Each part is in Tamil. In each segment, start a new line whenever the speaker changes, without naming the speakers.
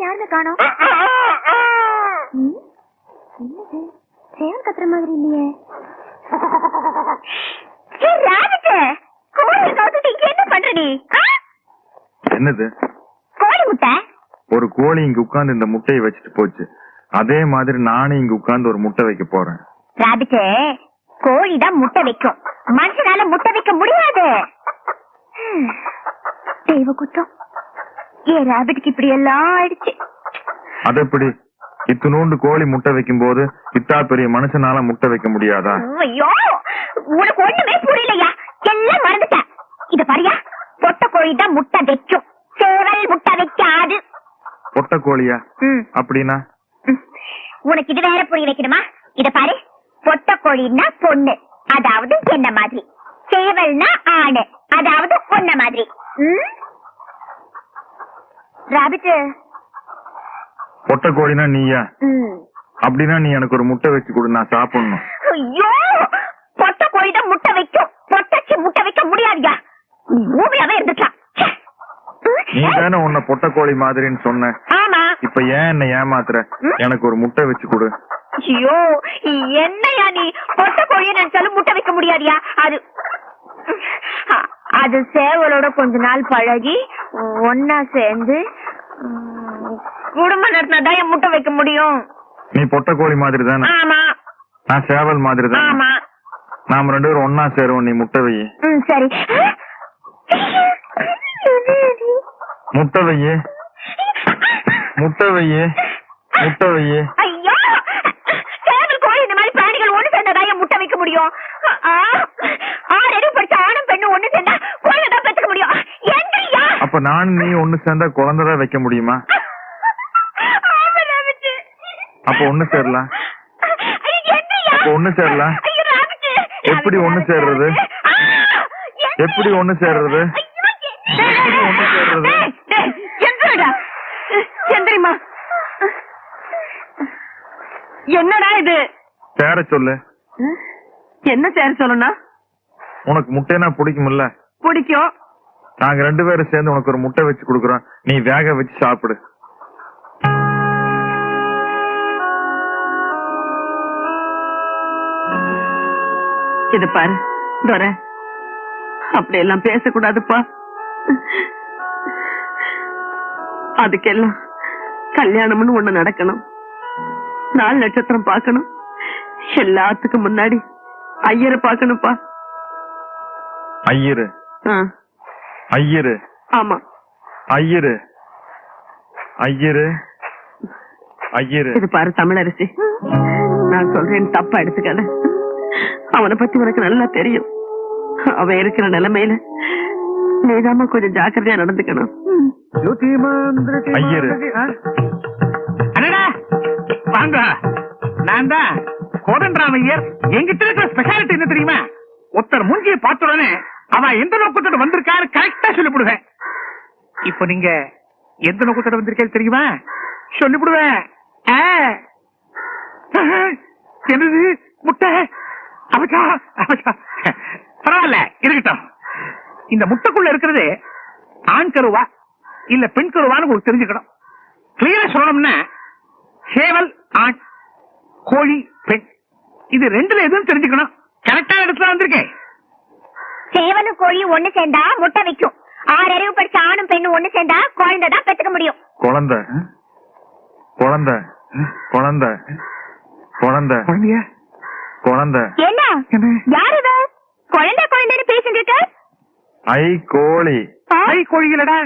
யாருமே காணோம். என்னது சேவல் கத்துற மாதிரி இல்லையே. கோழி கவுத்துட்டு என்ன பண்ற நீ?
என்னது
கோழி முட்டை?
ஒரு கோழி இங்க உட்கார்ந்து இந்த முட்டையை வச்சுட்டு போச்சு. அதே மாதிரி நானும் இங்க உட்கார்ந்து ஒரு முட்டை வைக்க போறேன்.
ராபிட்டு, கோழிதான் முட்டை வைக்கும், மனுஷனால முட்டை வைக்க முடியாது. தெய்வ குத்தம். ஏன் ராபிட்டுக்கு இப்படி எல்லாம் ஆயிடுச்சு?
அது எப்படி? இத்தினூண்டு கோழி முட்டை வைக்கும் போது இத்தா பெரிய மனுஷனால முட்டை வைக்க முடியாதா?
ஐயோ, உனக்கு ஒண்ணுமே புரியலையா? எல்லாம் மறந்துட்ட. இத பாரியா, பொட்டை கோழி தான் முட்டை வைக்கும், சேவல் முட்டை வைக்காது.
பொட்டை கோழியா? அப்படின்னா
உனக்கு இது வேற புரிய வைக்கணுமா? இத பாரு, பொட்டை கோழின்னா பொண்ணு, அதாவது என்ன மாதிரி. சேவல்னா ஆணு, அதாவது பொண்ண மாதிரி. ராபிட்,
பொட்டை கோழினா நீயா? அப்படின்னா நீ எனக்கு ஒரு முட்டை வச்சு கொடு, நான் சாப்பிடணும்.
ஐயோ, பொட்டை கோழி தான் முட்டை வைக்கும், பொட்டைக்கு முட்டை வைக்க முடியாதுயா. ஊமையாவே இருந்துக்கலாம்.
நீ தானே உன்னை பொட்டை கோழி மாதிரின்னு சொன்ன.
ஆமா.
இப்ப ஏன் என்ன ஏமாத்துற? எனக்கு ஒரு முட்டை வச்சு கொடு.
ஐயோ, என்னையா நீ? பொட்டை கோழியை நினைச்சாலும் முட்டை வைக்க முடியாதியா? அது சேவலோட கொஞ்ச நாள் பழகி ஒன்னா சேர்ந்து குடும்ப நடத்தினதான் என் முட்டை வைக்க முடியும்.
நீ பொட்டை கோழி மாதிரி தானே?
ஆமா.
நான் சேவல் மாதிரி தானே?
ஆமா.
நாம ரெண்டு பேரும் ஒன்னா சேருவோம், நீ முட்டை வை.
சரி.
முட்டை வை, முட்டை வை, முட்டை வை.
ஐயோ, சேவல் கோழி இந்த மாதிரி பிராணிகள் ஒண்ணு சேர்ந்ததான் என் முட்டை வைக்க முடியும். 6 அறிவு படிச்ச ஆணும் பெண்ணும் ஒண்ணு சேர்ந்தா குழந்தைதான் பெற்றுக்க முடியும். எங்கயா?
அப்ப நான் நீ ஒண்ணு சேர்ந்தா குழந்தைதான் வைக்க முடியுமா? அப்ப ஒண்ணு சேரலாம். அப்ப ஒண்ணு சேரலாம். எப்படி ஒண்ணு சேர்றது? எப்படி ஒண்ணு சேர்றது? எப்படி ஒண்ணு சேர்றது?
என்னடா இது?
சேர சொல்லு.
என்ன சேர சொல்லணும்?
உனக்கு முட்டைனா பிடிக்கும்ல?
பிடிக்கும்.
நாங்க ரெண்டு பேரும் சேர்ந்து உனக்கு ஒரு முட்டை வச்சு கொடுக்குறோம், நீ வேக வச்சு சாப்பிடு.
இது பாரு துரை, அப்படி எல்லாம் பேசக்கூடாதுப்பா. அதுக்கெல்லாம் கல்யாணம்னு ஒண்ணு நடக்கணும், 4 நட்சத்திரம் பார்க்கணும், எல்லாத்துக்கும் முன்னாடி ஐயரை பார்க்கணும்ப்பா.
ஐயரு? ஐயரு?
ஆமா,
ஐயரு. ஐயரு, ஐயரு.
இது பாரு தமிழரசி, நான் சொல்றேன் தப்பா எடுத்துக்காத. அவனை பத்தி உனக்கு நல்லா தெரியும். அவன் இருக்கிற நிலைமையில நீதாமா கொஞ்சம் ஜாக்கிரதையா நடந்துக்கணும்.
ஐயரு.
வாங்க, நான் தான் கோதண்டராமையர். எங்கிட்ட இருக்கிற ஸ்பெஷாலிட்டி என்ன தெரியுமா? ஒருத்தர் மூஞ்சியை பார்த்த உடனே அவன் எந்த நோக்கத்தோட வந்திருக்காரு கரெக்டா சொல்லிவிடுவேன். இப்ப நீங்க எந்த நோக்கத்தோட வந்திருக்கேன் தெரியுமா? சொல்லிவிடுவேன். என்னது முட்டை? அவச்சா அவச்சா, பரவாயில்ல இருக்கட்டும். இந்த முட்டைக்குள்ள இருக்கிறது ஆண் கருவா இல்ல பெண் கருவான்னு உங்களுக்கு தெரிஞ்சுக்கணும். கிளியரா சொல்லணும்னா சேவல் ஆண், கோழி பெண், இது ரெண்டுல எதுவும் தெரிஞ்சுக்கணும். கரெக்டா இடத்துல வந்திருக்கேன்.
சேவலும் கோழியும் ஒண்ணு சேர்ந்தா முட்டை வைக்கும். 6 அறிவு படிச்ச ஆணும் பெண்ணும் ஒண்ணு சேர்ந்தா குழந்தை தான் பெற்றுக்க முடியும்.
குழந்தை? குழந்தை? குழந்தை? குழந்தை?
குழந்தையா?
குழந்தை?
என்ன யாரு குழந்தை குழந்தைன்னு பேசிட்டு இருக்க?
ஐ கோழி.
ஐ கோழிகளடா,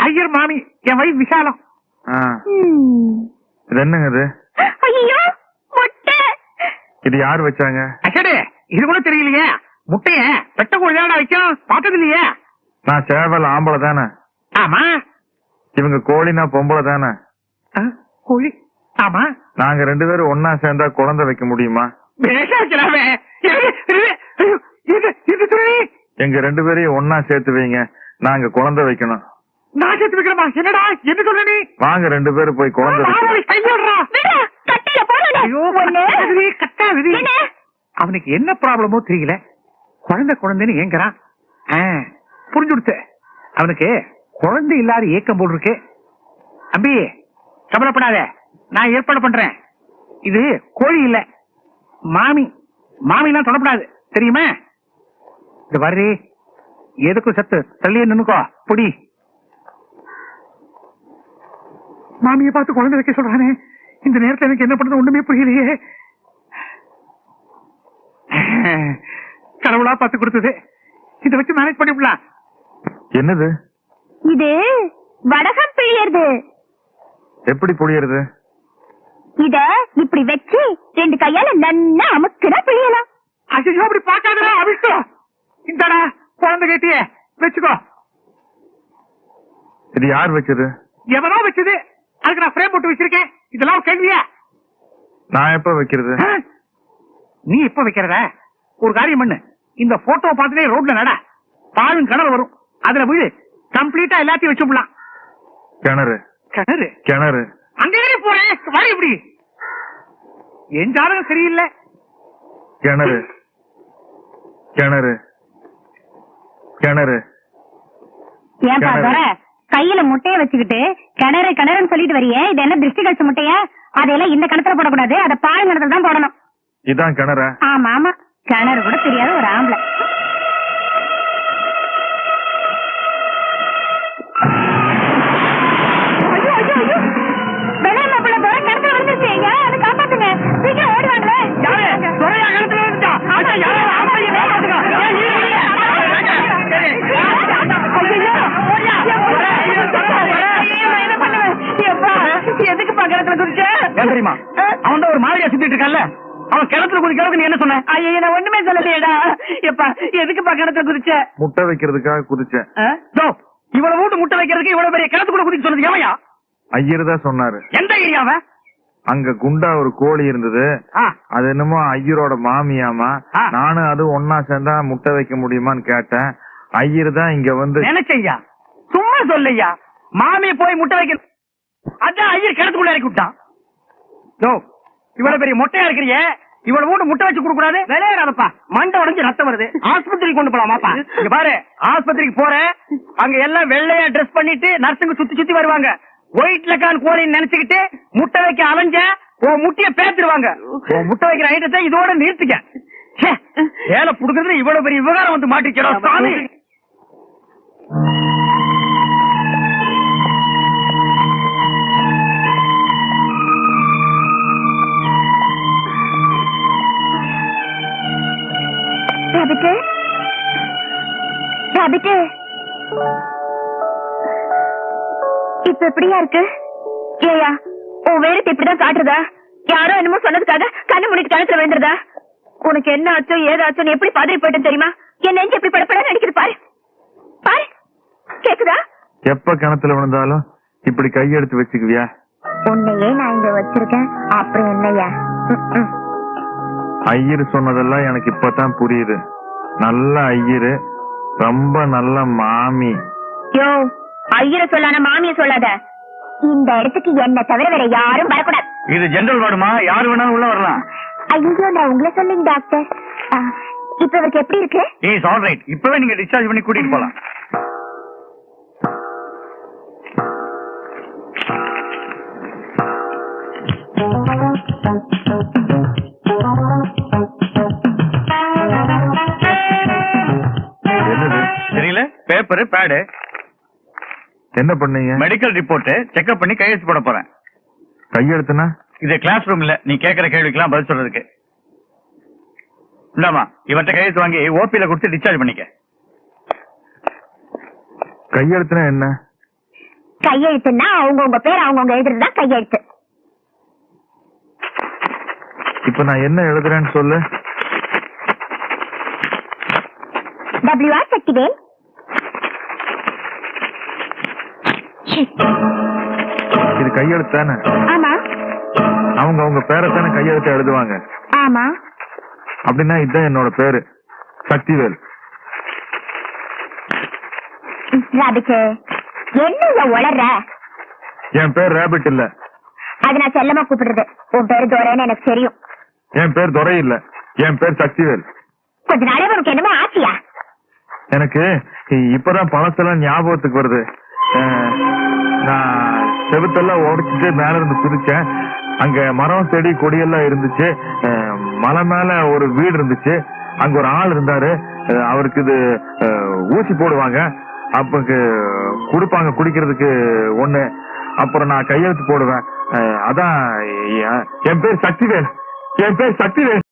ஐயர் மாமி, என் வைஃப் விசாலம்.
இது என்னங்க இது?
ஐயோ, முட்டை.
இது யாரு வச்சாங்க?
அச்சடே, இது கூட தெரியலையே. முட்டைய பெட்ட கோழிதாடா வைக்கும், பார்த்தது இல்லையா?
நான் சேவல் ஆம்பளை தானே?
ஆமா.
இவங்க கோழினா பொம்பளை தானே?
கோழி. ஆமா.
நாங்க ரெண்டு பேரும் ஒன்னா சேர்ந்தா குழந்தை வைக்க முடியுமா? எங்க ரெண்டு பேரையும் ஒன்னா சேர்த்து வைங்க, நாங்க குழந்தை வைக்கணும்.
நான் சேர்த்து வைக்கிறமா? என்னடா என்ன சொல்ற நீ?
வாங்க ரெண்டு பேரும் போய் குழந்தை
அவனுக்கு என்ன ப்ராப்ளமோ தெரியல, குழந்தை குழந்தைன்னு ஏங்குறான். புரிஞ்சு கொடுத்து அவனுக்கு குழந்தை இல்லாத ஏக்கம் போல் இருக்கு. அம்பி, கவலைப்படாத, நான் ஏற்பாடு பண்றேன். இது கோழி இல்ல, மாமி. மாமிலாம் தொடப்படாது, தெரியுமா? இது வர்றி, எதுக்கும் சத்து தள்ளியே நின்னுக்கோ. பொடி மாமியை பார்த்து குழந்தை வைக்க சொல்றானே, இந்த நேரத்துல எனக்கு என்ன பண்றது ஒண்ணுமே புரியலையே. கடவுளா பார்த்து கொடுத்தது, இதை வச்சு மேனேஜ் பண்ணிவிடலாம்.
என்னது?
இது வடகம் பிழியறது.
எப்படி புரியறது?
இத இப்படி வச்சு 2 கையால நல்லா அமுக்குனா பிழியலாம்.
ஐயோ, அப்படி பார்க்காதடா, அவிஷ்டோ. இந்தாடா குழந்தை கேட்டியே, வச்சுக்கோ.
இது யார் வச்சது?
எவனோ வச்சது, அதுக்கு நான் ஃப்ரேம் போட்டு வச்சிருக்கேன். இதெல்லாம் ஒரு கேள்வியா?
நான் எப்ப வைக்கிறது?
நீ எப்ப வைக்கிறத? ஒரு காரியம் பண்ணு, இந்த போட்டோ பார்த்துட்டே ரோட்ல நட, பாலும் கிணறு வரும், அதுல விழு, கம்ப்ளீட்டா எல்லாத்தையும் வச்சு விடலாம்.
கிணறு?
கிணறு
கிணறு
அங்கே போறேன், வர இப்படி. என் ஜாதகம் சரியில்லை.
கிணறு கிணறு கிணறு.
ஏன்பா
கிணறு.
தர கையில முட்டைய வச்சுக்கிட்டு கிணறு கிணறுன்னு சொல்லிட்டு வரியே, இது என்ன திருஷ்டி கழிச்ச முட்டையா? அதையெல்லாம் இந்த கிணத்துல போடக்கூடாது, அதை பால் கிணத்துல தான் போடணும்.
இதான் கிணறா?
ஆமா ஆமா, கிணறு கூட தெரியாத ஒரு ஆம்பளை. ஐயோ, ஐயோ, ஐயோ. வெள்ளையம்மா பிள்ளை தோற கிணத்துல விழுந்துருச்சு. அதை காப்பாத்துங்க, சீக்கிரம் ஓடுவாங்களே.
யாரு? துரையா கிணத்துல விழுந்துட்டா? அச்சா, யாரோ ஆம்பளைய காப்பாத்துங்க. ஏன் நீ இல்லையா?
எதுக்கு பக்கத்துல குதிச்ச?
ஏன் தெரியுமா? அவன் தான் ஒரு மாதிரியா சுத்திட்டு இருக்கான்ல, அவன் கிணத்துல குதிக்கிறதுக்கு நீ என்ன சொன்ன?
ஐயோ, நான் ஒண்ணுமே சொல்லலையேடா. எப்பா எதுக்கு பக்கத்துல குதிச்ச?
முட்டை வைக்கிறதுக்காக குதிச்சேன்.
இவ்வளவு வீட்டு முட்டை வைக்கிறதுக்கு இவ்வளவு பெரிய கிணத்துக்குள்ள குதிக்க சொன்னது எவையா?
ஐயர் தான் சொன்னாரு.
எந்த ஏரியாவ?
அங்க குண்டா ஒரு கோழி இருந்தது, அது என்னமோ ஐயரோட மாமியாமா. நானும் அது ஒன்னா சேர்ந்தா முட்டை வைக்க முடியுமான்னு கேட்டேன். ஐயர் தான் இங்க வந்து
நினைச்சையா, சும்மா சொல்லையா, மாமி போய் முட்டை வைக்க, அதான் ஐயர் கிணத்துக்குள்ள இறக்கி விட்டான். இவ்வளவு பெரிய மொட்டையா இருக்கிறிய, இவ்வளவு வீட்டு முட்டை வச்சு கொடுக்க கூடாது. விளையாடாதப்பா, மண்டை உடைஞ்சு ரத்தம் வருது, ஆஸ்பத்திரிக்கு கொண்டு போலாமாப்பா? இங்க பாரு, ஆஸ்பத்திரிக்கு போற, அங்க எல்லாம் வெள்ளையா ட்ரெஸ் பண்ணிட்டு நர்ஸுங்க சுத்தி சுத்தி வருவாங்க. ஒயிட் லக்கான் கோழின்னு நினைச்சுக்கிட்டு முட்டை வைக்க அலைஞ்ச உன் முட்டைய பேத்துருவாங்க. உன் முட்டை வைக்கிற ஐட்டத்தை இதோட நிறுத்திக்க. வேலை புடுக்கிறதுல இவ்வளவு பெரிய விவகாரம் வந்து மாட்டிக்கிறோம் சாமி.
ராபிட்டு, ராபிட்டு, இப்ப எப்படியா இருக்கு? ஏயா, உன் வேலைக்கு இப்படிதான் காட்டுறதா? யாரோ என்னமோ சொன்னதுக்காக கண்ணு முடிட்டு கணத்துல விழுந்துருதா? உனக்கு என்ன ஆச்சோ ஏதாச்சோன்னு எப்படி பதறி போயிட்டு தெரியுமா? என் நெஞ்சு எப்படி படப்பட நடிக்குது பாரு, பாரு. கேக்குதா?
எப்ப கிணத்துல விழுந்தாலும் இப்படி கையெடுத்து வச்சுக்குவியா?
உன்னையே நான் இங்க வச்சிருக்கேன், அப்புறம் என்னையா?
ஐயர் சொன்னதெல்லாம் எனக்கு இப்பதான் புரியுது. நல்ல ஐயரு, ரொம்ப நல்ல மாமி.
யோ, ஐயரை சொல்லான மாமிய சொல்லாத. இந்த இடத்துக்கு என்ன தவிர வேற யாரும் வரக்கூடாது.
இது ஜெனரல் வார்டுமா, யாரு வேணாலும் உள்ள வரலாம்.
ஐயோ, நான் உங்களை சொல்லுங்க டாக்டர். இப்ப இவருக்கு எப்படி இருக்கு?
Is all right. இப்பவே நீங்க டிஸ்சார்ஜ் பண்ணி கூட்டிட்டு போலாம். தெரியல, பேப்பர் பேடு. என்ன பண்ணீங்க? மெடிக்கல் ரிப்போர்ட் செக்அப் பண்ணி கையெழுத்து போட போறேன். கையெழுத்துனா? இது கிளாஸ் ரூம் இல்ல, நீ கேக்குற கேள்விக்கெல்லாம் பதில் சொல்றதுக்கு. இல்லாமா, இவர்கிட்ட கையெழுத்து வாங்கி ஓபில கொடுத்து டிஸ்சார்ஜ் பண்ணிக்க. கையெழுத்துனா என்ன?
கையெழுத்துன்னா அவங்கவுங்க பேர் அவங்கவுங்க எழுதுறதுதான் கையெழுத்து.
இப்ப நான் என்ன எழுதுறேன்னு சொல்லு.
WR சக்திவேல்.
இது கையெழுத்து தானே?
ஆமா.
அவங்க அவங்க பேரை தானே கையெழுத்து எழுதுவாங்க.
ஆமா.
அப்படின்னா இதுதான் என்னோட பேரு, சக்திவேல்.
ராபிட், என்ன உளற?
என் பேர் ராபிட் இல்ல.
அது நான் செல்லமா கூப்பிடுறது. உன் பேரு தோரன்னு எனக்கு தெரியும்.
என் பேர் துரை இல்ல, என் பேர் சக்திவேல்.
கொஞ்ச நாளே உனக்கு என்னமோ ஆச்சியா?
எனக்கு இப்பதான் பழசெல்லாம் ஞாபகத்துக்கு வருது. நான் செவுத்தெல்லாம் உடைச்சிட்டு மேல இருந்து குதிச்சேன். அங்க மரம் செடி கொடியெல்லாம் இருந்துச்சு. மலை மேல ஒரு வீடு இருந்துச்சு. அங்க ஒரு ஆள் இருந்தாரு. அவருக்கு இது ஊசி போடுவாங்க. அப்ப குடுப்பாங்க குடிக்கிறதுக்கு ஒண்ணு. அப்புறம் நான் கையெழுத்து போடுவேன். அதான் என் பேர் சக்திவேல்.